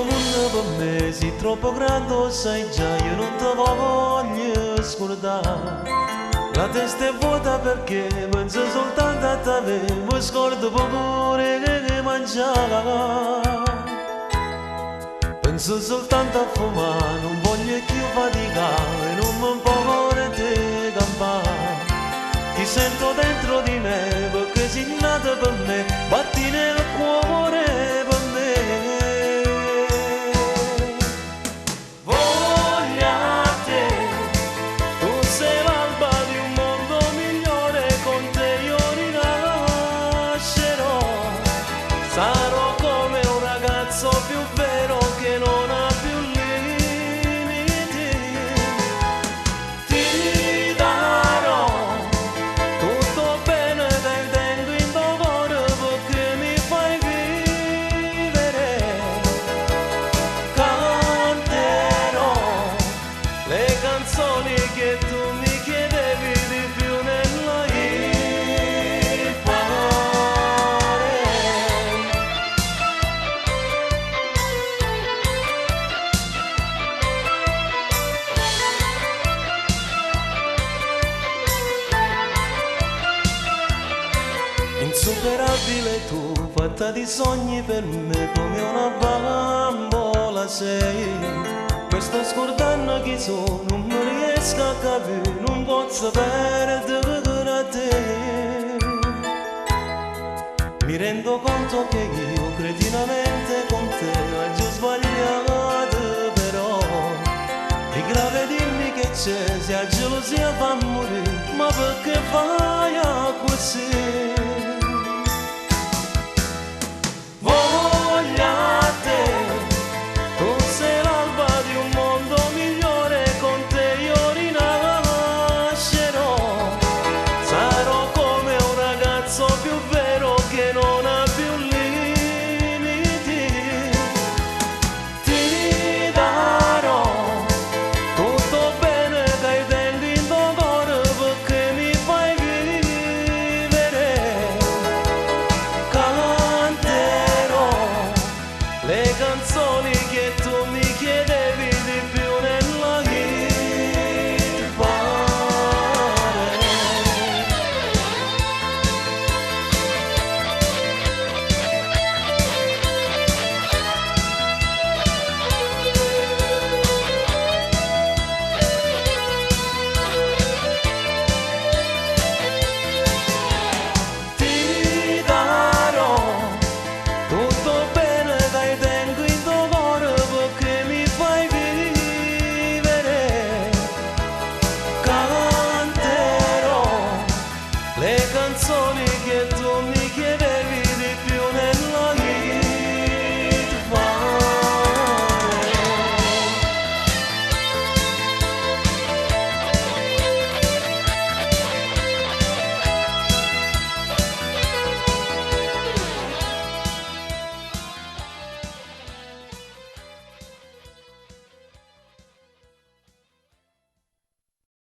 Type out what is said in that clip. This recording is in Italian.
mondo per me sei troppo grande, lo sai già, io non ti voglio scordare. La testa è vuota perché penso soltanto a te, mi scordo pure che mangiare. Penso soltanto a fumare, non voglio più faticare, non mi voglio te campare. Ti sento dentro di me perché sei nata per me, batti nel cuore per me. Voglio a te, tu sei l'alba di un mondo migliore, con te io rinascerò. Sarò come un ragazzo più vero che non ha più limiti. Ti darò tutto bene del dentro in tuo cuore perché mi fai vivere. Canterò le canzoni che tu mi chiedevi di più nella impare. Insuperabile tu, fatta di sogni per me come una bambola sei. Questo scordando chi sono, non mi riesco a capire, non posso perdere a te. Mi rendo conto che io cretinamente con te ho già sbagliato, però è grave dirmi che c'è, se la gelosia fa morire, ma perché fai così?